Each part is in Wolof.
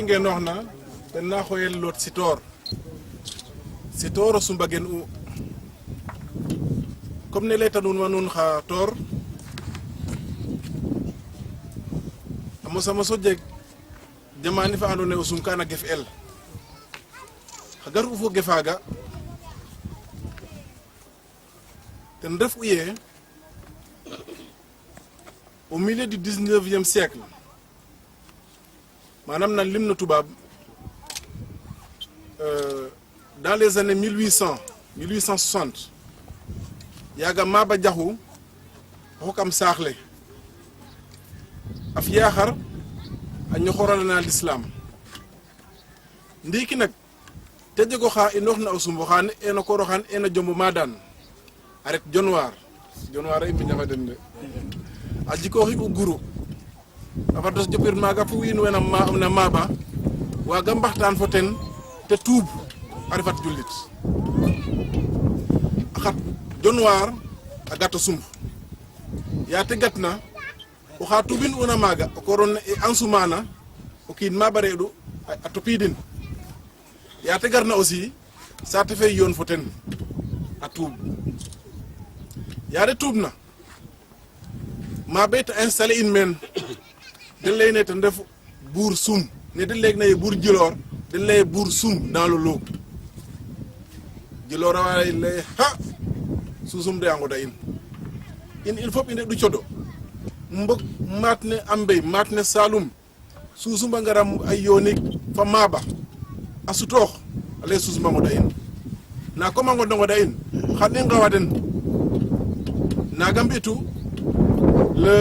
ngeen wax na ten na xoyel lot sitor o sumbagen u comme ne leyta nuun ma nuun xa toor a moso jeg jamani fa andoona yee o sum kana gef el xa gar u fo gefaaga ten ref u yee au milieu du 19e siècle maanaam nan lim na tubaab dans les années 1860 yaaga Maba Jaxu xokam saaxle a fiya xar a ñoxoralana l'islam ndiiki nag te jego xa inoox na o sumbo xaane eno kooro xaan ena jombo maadaan a ret jonwaar a i mbiñafa den de a jikooxi u guru a fados jopir maaga fu wiin we na Maba waaga mbaxtaan fo ten te tuub a refat jullit a xat jonwaar a gato sumb yaa te gatna oxa tuubin una maaga o koron e ansumana o kiin Maba reeɗu a topiidin yaa te garna aussi saate fe yoon fo ten a tuub yaa de tuub na Maba te installé in meen den leyne ten ref buur sum ne den leeg naye buur Djilor den leye buur sum dans le lot Djilor a wa leye ha susum de a ngoda in fop i ndeɗu coɗo mbog maat ne Ambey maat ne Saloum susum a ngara a yoonik fa Maba a sutoox a leye susum a ngoda in na comme a ngoda in xan i ngawa den naga mbi'tu le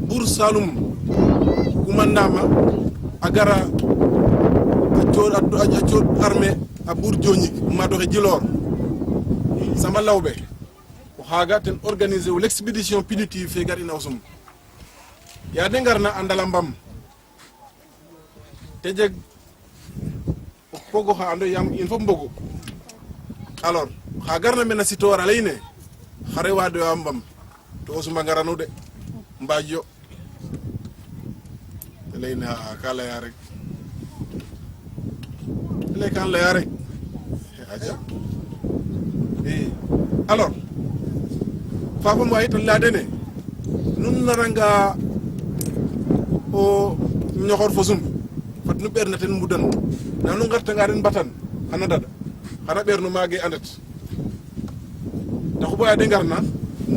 buur Saloum kumandama a gara a cooɗ armée a buur Dioñik maadoxe Djilor Samba Lawbe o xaaga ten organiser u l'expédition punitive fe gar ina o sum yaa de ngarna a ndala mbam te jeg o pogo xa ando yaam in fop mbogu alors xa garna mena sitoor a leyne xare waadoyo mbam to o suma ngaranu de mbaaj yo te leyne ka leya rek te ley kan leya rek aja i alors fafam wayi tan leya dene nun naranga o ñoxor fo sum fat nu ɓeer na ten mbudan na nu ngartanga den mbatan xana dada xana ɓeer no maage andet taxu boya de ngarna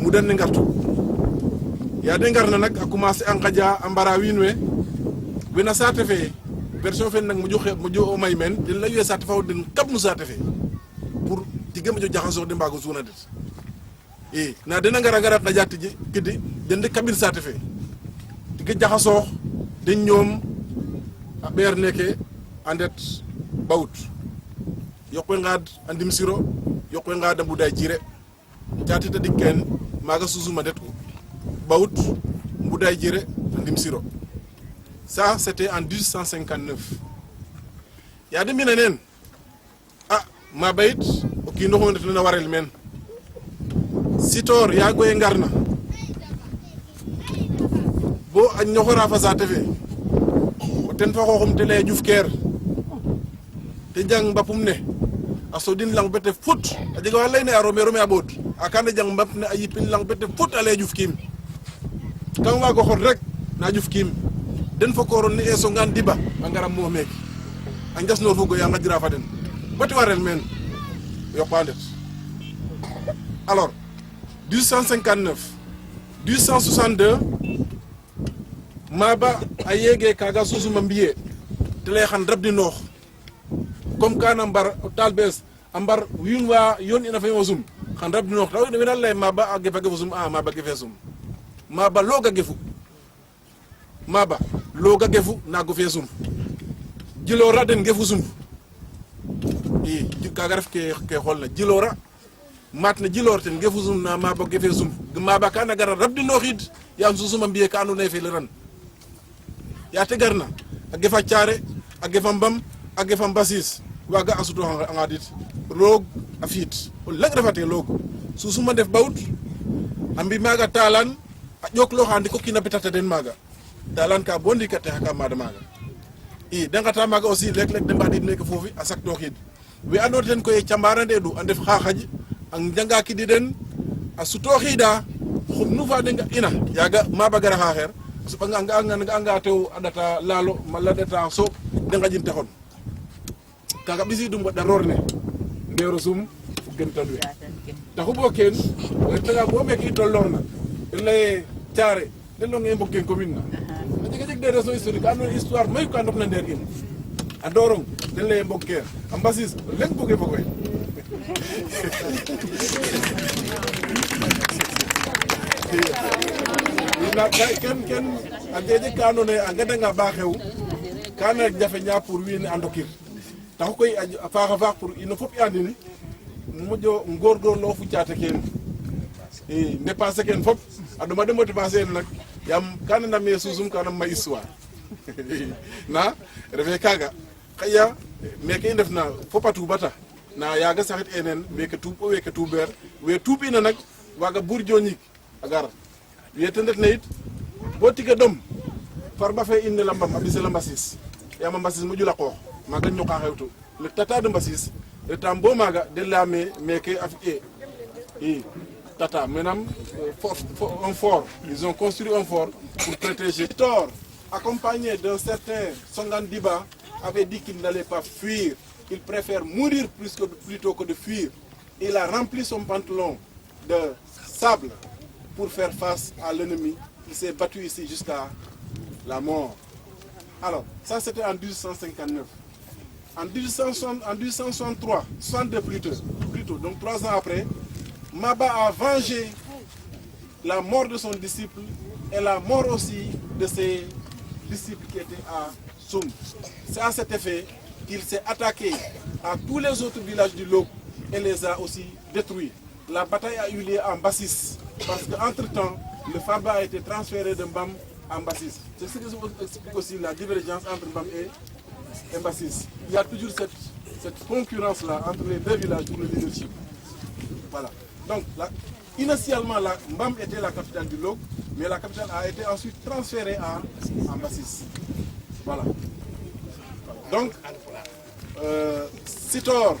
mudan ne ngartu ya de ngarna nak a commencer a ngaja a mbara wiin we wena saate fe version fe nak moƴo o may men den ley we saate fa den kap no saate fe pour tige moƴo jaxasoox de mbaago suuna det i na dena ngara ngaja tiji kidi den de kabir saate fe tige jaxasoox den ñoom a ɓeer neke a ndet bawut yoqwe ngaad a ndim siro yoqwe ngaad a mbuday jire caati ta dik ken maaga susuma ndet u bawut mbuday jire a ndim siro ça c'était en 1859 yaa de mbina neen Maba yit o kiinoxu ndet na warel meen sitoor yaa goye ngarna bo a ñoxora fa saate fe o ten fa xooxum te leye ƴufkeer te jang mbapum ne a sodin lang bete fut a jega wa leyne a rome a ɓoot a kana jang mbap ne a yipin lang bete fut a leye ƴuf kiim kam waago xot rek na ƴuf kiim den fo koron ne e songan diba a ngara moox meeke a njas noor fo goy a ngajira fa den bati warel meen yoqa ndet alors 1859 1862 Maba a yeege kaga susuma mbiye te lay xan rabdi noox comme kana mbar tal bes a mbar wiin wa yoon ina fe o sum xan rabdi noox taw wena lay Maba a gefa gefu sum Maba gefe sum Maba looga gefu Maba looga gefu naago fe sum Djilor den gefu sum i kaga ref ke xoolna Djilor maat na Djilor ten gefu sum na Maba gefe sum Maba kana gara rabdi nooxid yaam susuma mbiye ka andoona yee fe leran yaa te garna a gefa caare a gefa mbam a gefa mbasis waaga a sutoox a ngadit roog a fiit o leŋ refate roog susuma ndef bawut a mbi maaga talan a ƴooklooxa ndik o kiin a betata den maaga talan ka bo ndiik a texa ka maada maaga i dengata maga aussi lek-lek de mbaɗin meke foofi a saktoxid we andoona ten koye cambarande du a ndef xaxaj a njanga kidiɗen a sutoxida xum nu fa de ina yaga maba gara xaxeer a soɓanga nga tew a ɗata laalo mala ɗata sooɓ de ngaƴin taxon kaga ɓisidum waɗa roor ne ndeero sum gentan we taxu bo keen o retanga bo meke i tolloorna i leye Thiaré den longe i mbog ken commune na a jega jeg des raisons historiques andoona yee histoire mayu ka ndokna ndeer in a Ndorong den leye mbog keer a Mbasis leŋ buge fogoy ken a jeg ka andoona yee a ngadanga ba xew kana jafeña pour wiin we a ndokir taxu koy a faaxa faax pour ino fop i andin moƴo ngorgorloox fu caate keen i dépenser ken fop a ɗoma ɗemo dépenser en nak yaam kana ndame susum kana ma histoire na refe kaga xaƴa meke i ndefna fop a tuubata na yaga saxit enen weke tuub o weke tuubeer we tuub'ina nak waga Bourdieu ñik a gar we ten retna yit bo tiga ɗom farba fe in ne lambam a ɓisela Mbasis yaam a Mbasis moƴu la qoox maga ñoqa xewtu le tata de Mbasis retam bo maga de leyame meke a fi i tata maintenant un fort ils ont construit un fort pour protéger Tor accompagné d'un certain Songan Diba avait dit qu'il n'allait pas fuir, il préfère mourir plutôt que de fuir. Il a rempli son pantalon de sable pour faire face à l'ennemi. Il s'est battu ici jusqu'à la mort. Alors, ça c'était en 1859. En 1863, 62 plutôt, donc 3 ans après, Maba a vengé la mort de son disciple et la mort aussi de ses disciples qui étaient à Soum. C'est à cet effet qu'il s'est attaqué à tous les autres villages du Log et les a aussi détruits. La bataille a eu lieu en Mbasis parce qu'entre-temps, le Farba a été transféré de Mbam à Mbasis. C'est ce qui explique aussi la divergence entre Mbam et Mbasis. Il y a toujours cette concurrence-là entre les deux villages pour le leadership. Voilà. Donc, initialement, Mbam était la capitale du Log, mais la capitale a été ensuite transférée à Mbasis. Voilà. Donc, Sitor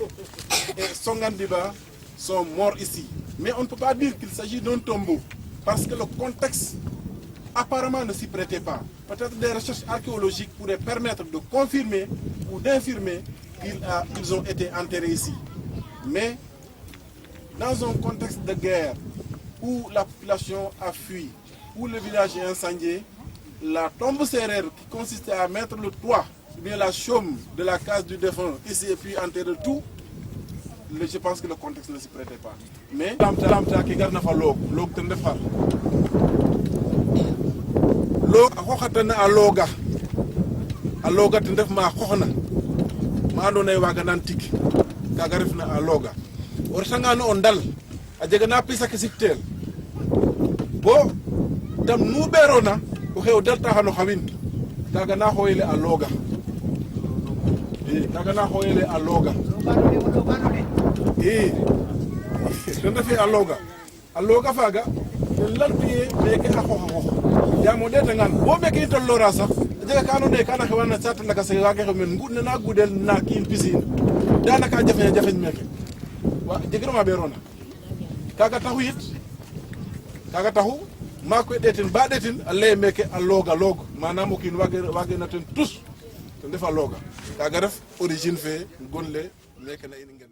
et Songan Diba sont morts ici. Mais on ne peut pas dire qu'il s'agit d'un tombeau, parce que le contexte apparemment ne s'y prêtait pas. Peut-être des recherches archéologiques pourraient permettre de confirmer ou d'infirmer qu'ils ont été enterrés ici. Mais dans un contexte de guerre, où la population a fui, où le village est incendié, la tombe sérère qui consistait à mettre le toit, ou bien la chaume de la case du défunt ici et puis enterrer tout, je pense que le contexte ne s'y prêtait pas. Mais Lamta qui garde fa log ten def xar log a xoxatana a loga ten def ma xoxna ma andoona yee waaga naan tig kaaga refna a looga o retanga no o ndal a jega na pis ake sikteel bo tam nu ɓeerona oxe o dalta xano xawin kaaga na xooyele a looga i kaaga na xooyele a looga i ten refe a looga faaga ten laltuye meke a xooxa xoox yaam o ɗeetangaan bo meke i tolloora sax a jega ka andoona yee kana xewana saate lakas waage xew men nguɗ ne na gudel na kiin pisiin danaka jafeñ meke jegiro ma ɓeerona kaaga taxu maak we ɗeetin ba ɗeetin a leye meke a looga loog manam o kiin waage na ten tus ten ref a looga kaaga ref origine fe gon le meke na in ngen